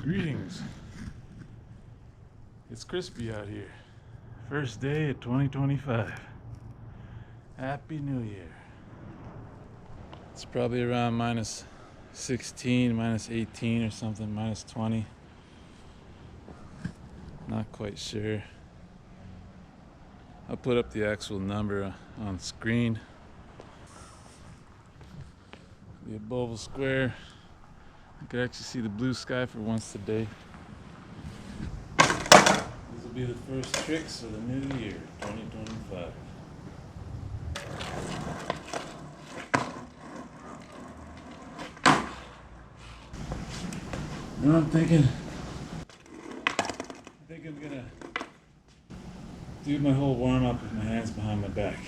Greetings. It's crispy out here. First day of 2025. Happy New Year. It's probably around minus 16, minus 18 or something, minus 20. Not quite sure. I'll put up the actual number on screen. The oval square. You can actually see the blue sky for once today. These will be the first tricks of the new year, 2025. Now I'm thinking I'm gonna do my whole warm up with my hands behind my back.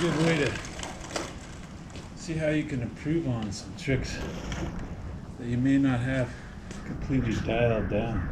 Good way to see how you can improve on some tricks that you may not have completely dialed down.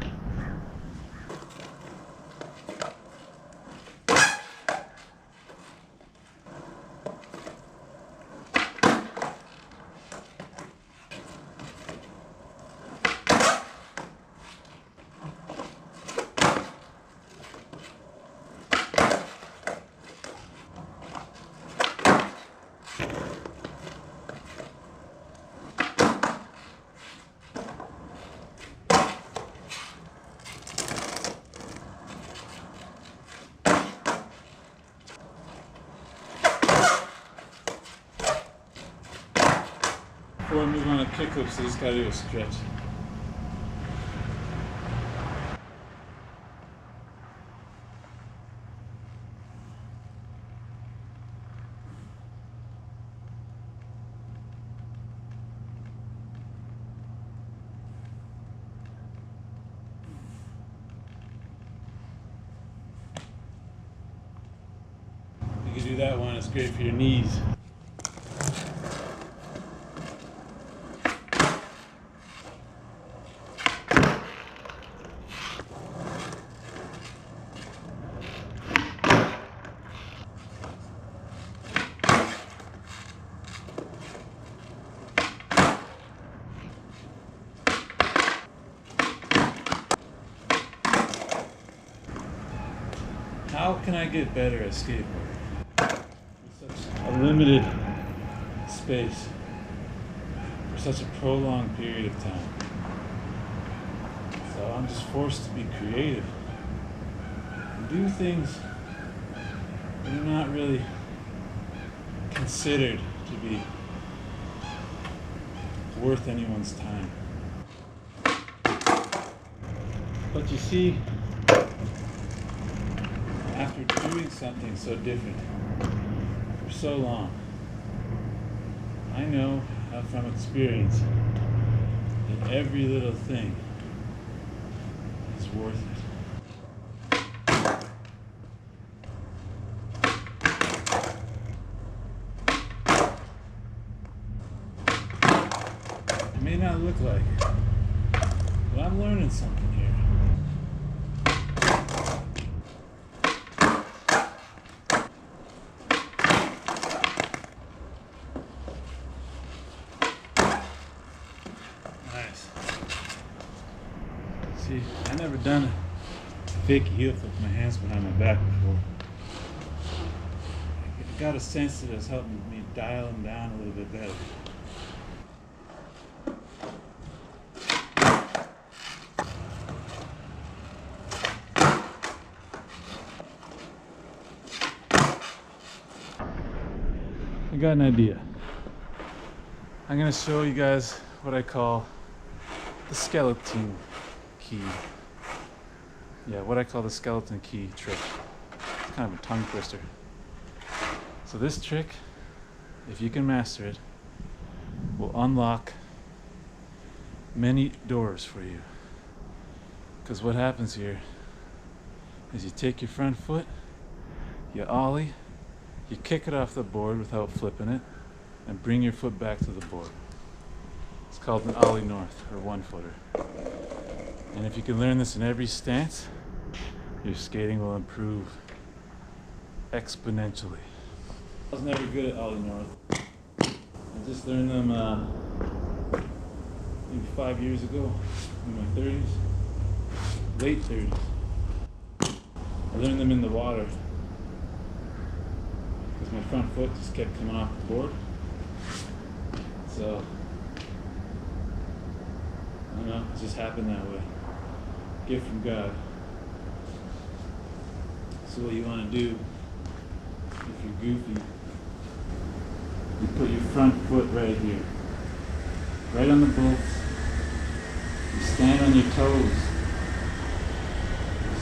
Before I move on to kickflips, I just gotta do a stretch. You can do that one, it's great for your knees. How can I get better at skateboarding? With such a limited space for such a prolonged period of time. So I'm just forced to be creative and do things that are not really considered to be worth anyone's time. But you see, after doing something so different for so long, I know from experience that every little thing is worth it. It may not look like it, but I'm learning something here. Nice. See, I never done a fake heel flip with my hands behind my back before. I got a sense that it's helping me dial them down a little bit better. I got an idea. I'm gonna show you guys what I call the skeleton key. Yeah, what I call the skeleton key trick. It's kind of a tongue twister. So this trick, if you can master it, will unlock many doors for you. Because what happens here is you take your front foot, you ollie, you kick it off the board without flipping it, and bring your foot back to the board. It's called an ollie north, or one footer. And if you can learn this in every stance, your skating will improve exponentially. I was never good at ollie north. I just learned them maybe 5 years ago, in my 30s, late 30s. I learned them in the water because my front foot just kept coming off the board. So, I don't know, it just happened that way. Gift from God. So what you want to do, if you're goofy, you put your front foot right here, right on the bolts. You stand on your toes.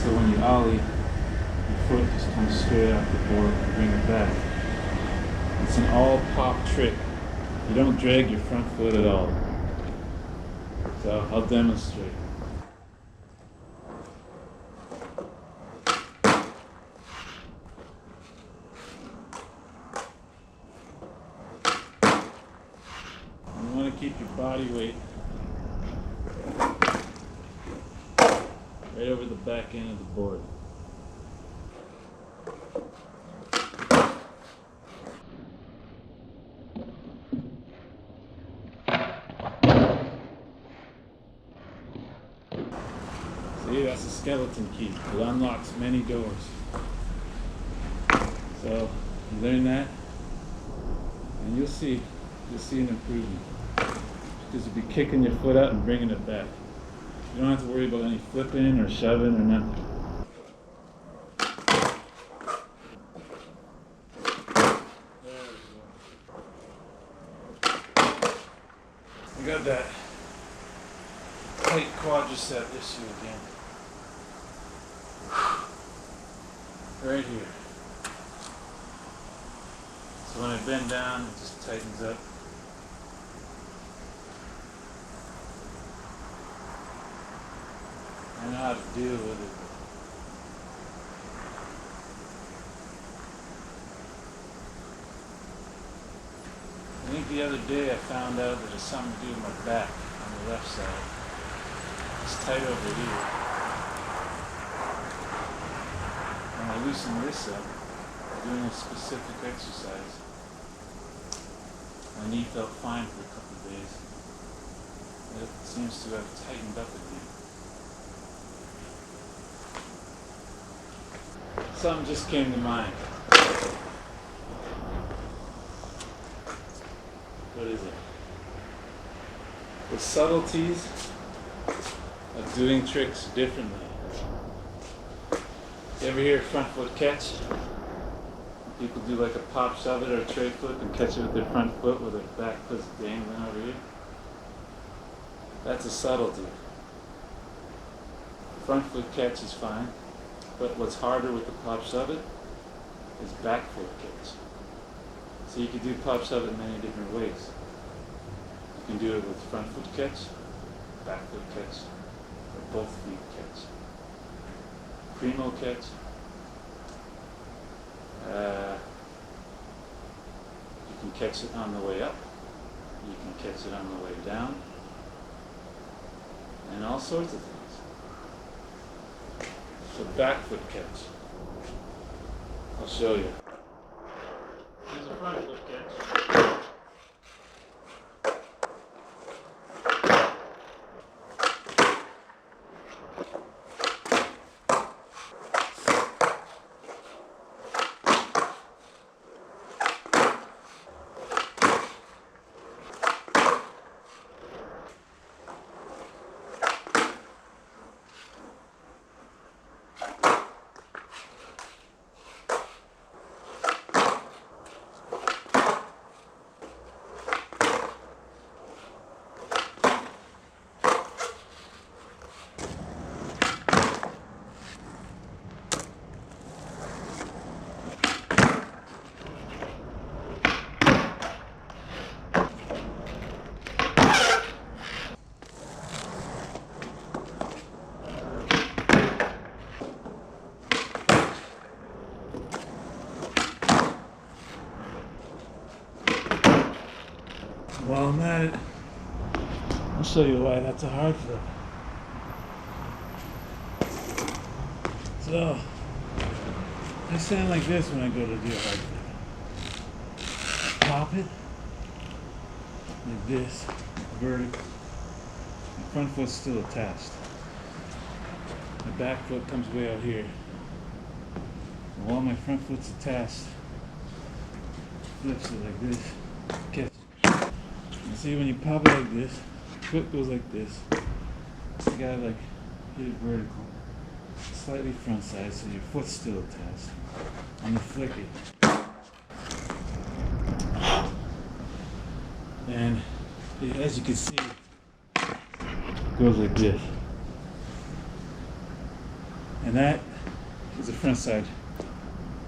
So when you ollie, your foot just comes straight off the board and bring it back. It's an all pop trick. You don't drag your front foot at all. So I'll demonstrate. You want to keep your body weight right over the back end of the board. See, that's a skeleton key. It unlocks many doors. So you learn that, and you'll see an improvement. Because you'll be kicking your foot out and bringing it back. You don't have to worry about any flipping or shoving or nothing. There we go. We got that tight quadricep issue again. Right here. So when I bend down, it just tightens up. I know how to deal with it. I think the other day I found out that it's something to do with my back on the left side. It's tight over here. When I loosen this up, doing a specific exercise, my knee felt fine for a couple of days. It seems to have tightened up again. Something just came to mind. What is it? The subtleties of doing tricks differently. You ever hear front foot catch? People do like a pop shove it or a tray flip and catch it with their front foot with their back foot dangling over here. That's a subtlety. Front foot catch is fine. But what's harder with the pop shove it is back foot catch. So you can do pop shove it many different ways. You can do it with front foot catch, back foot catch, or both feet catch. Primo catch. You can catch it on the way up. You can catch it on the way down. And all sorts of things. So back foot catch. I'll show you. Here's a front foot catch. while I'm at it, I'll show you why that's a hard flip. So, I stand like this when I go to do a hard flip. I pop it like this, vertical. My front foot's still attached. My back foot comes way out here. And while my front foot's attached, flips it like this, catch it. You see when you pop it like this, foot goes like this. You gotta like hit it vertical, slightly front side, so your foot's still attached. I'm gonna flick it, and as you can see, it goes like this. And that is a front side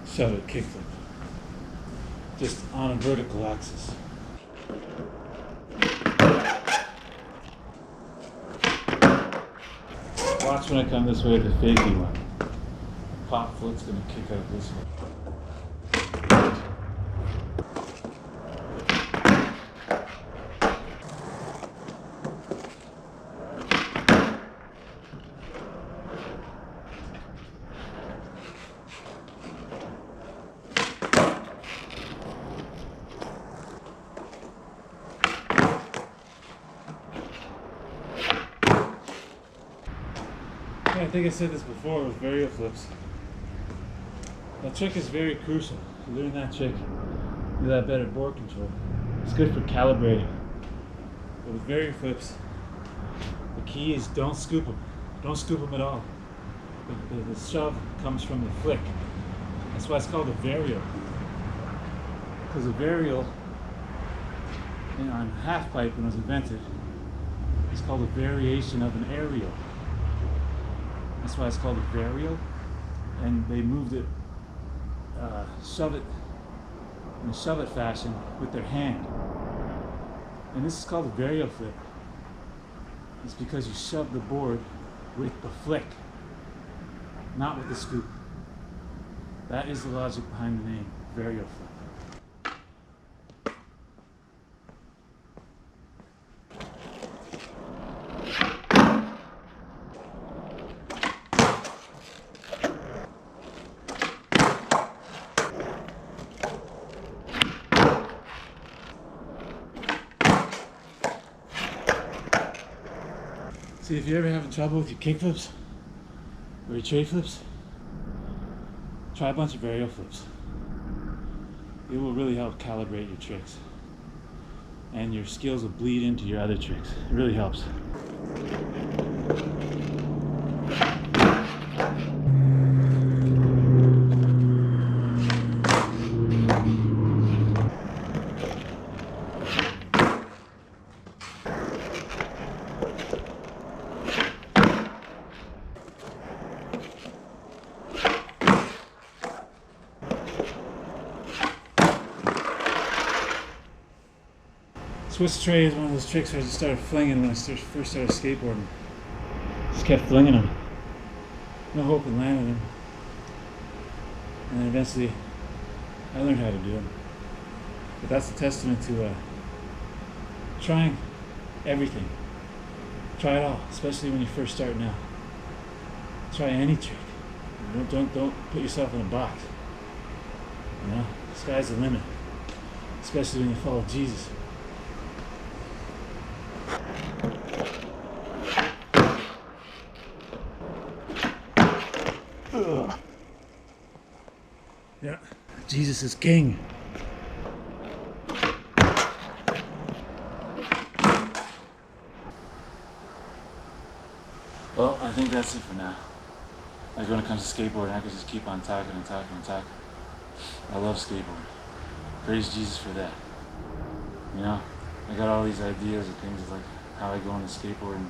shove it kickflip, just on a vertical axis. Watch when I come this way with the fakey one. Pop foot's gonna kick out this way. I think I said this before with varial flips. That trick is very crucial. To learn that trick, you have better board control. It's good for calibrating. But with varial flips, the key is don't scoop them. Don't scoop them at all. The shove comes from the flick. That's why it's called a varial. Because a varial, on half pipe when it was invented, it's called a variation of an aerial. That's why it's called a varial, and they moved it, shove it in a shove it fashion with their hand. And this is called a varial flip. It's because you shove the board with the flick, not with the scoop. That is the logic behind the name, varial flip. See, if you're ever having trouble with your kickflips or your tray flips, try a bunch of varial flips. It will really help calibrate your tricks, and your skills will bleed into your other tricks. It really helps. Swiss tray is one of those tricks where I just started flinging when I first started skateboarding. Just kept flinging them. No hope in landing them. And then eventually I learned how to do them. But that's a testament to trying everything. Try it all, especially when you're first starting out. Try any trick. Don't put yourself in a box. You know, the sky's the limit. Especially when you follow Jesus. Yeah, Jesus is king. Well, I think that's it for now. Like when it comes to skateboarding, I could just keep on talking and talking and talking. I love skateboarding. Praise Jesus for that. You know, I got all these ideas of things like how I go into skateboarding,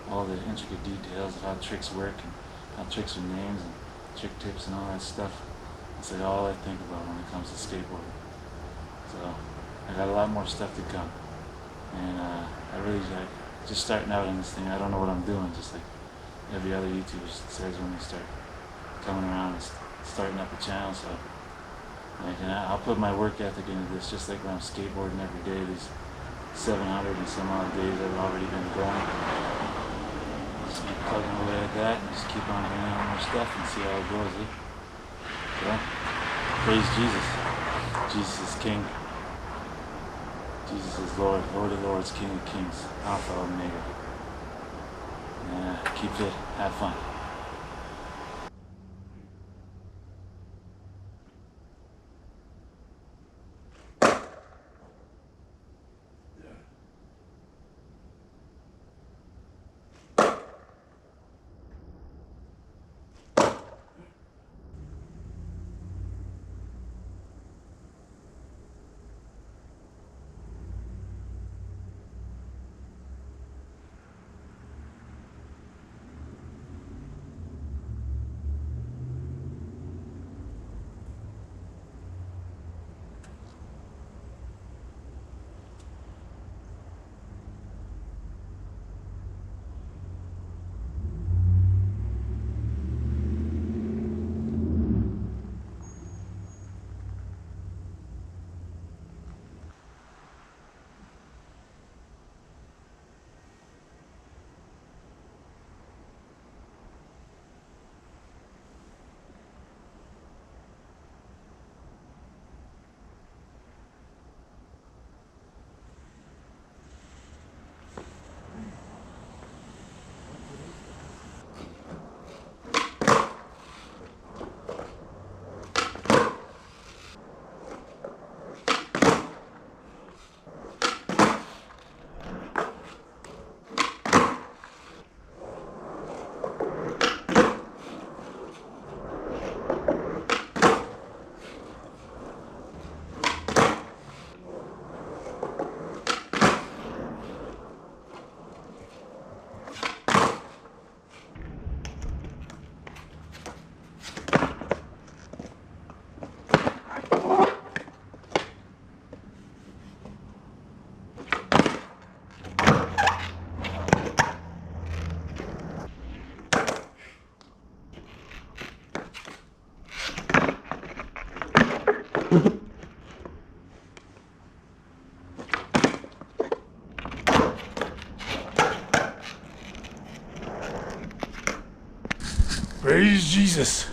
all the intricate details of how tricks work and how tricks are named and trick tips and all that stuff. It's like all I think about when it comes to skateboarding. So I got a lot more stuff to come, and I really like just starting out on this thing. I don't know what I'm doing, just like every other YouTuber says when they start coming around and starting up a channel. So like, and I'll put my work ethic into this, just like when I'm skateboarding every day. 700 and some odd days I've already been going. Just keep plugging away at that, just keep on bringing out more stuff and see how it goes. So, praise Jesus. Jesus is King. Jesus is Lord, Lord of Lords, King of Kings, Alpha, Omega. Keep fit, have fun. Praise Jesus.